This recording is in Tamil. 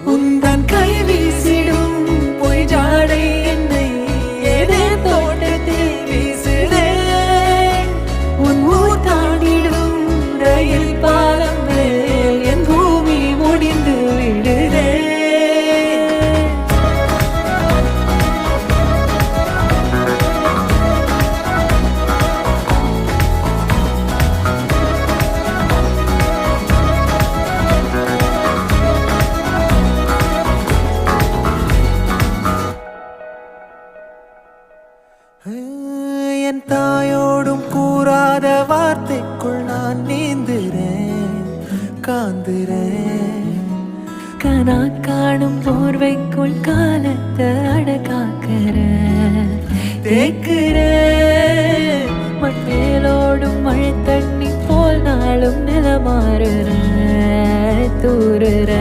உந்தன் கை வீசிடும் பொய் ஜாடை என்னை ஏதே தோட்டத்தில் வீசுதே உன் ஊர் தாண்டிடும் ரயில் பாலம் மேல் என் பூமி முடிந்து விடுதே என் தாயோடும் கூறாத வார்த்தைக்குள் நான் நீந்துறேன் காந்துறேன் கனா காணும் போர்வைக்குள் காலத்தை அடக்காக்கிற தேக்குற மண்மேலோடும் மழை தண்ணி போல் நாளும் நிலமாறுற தூறுற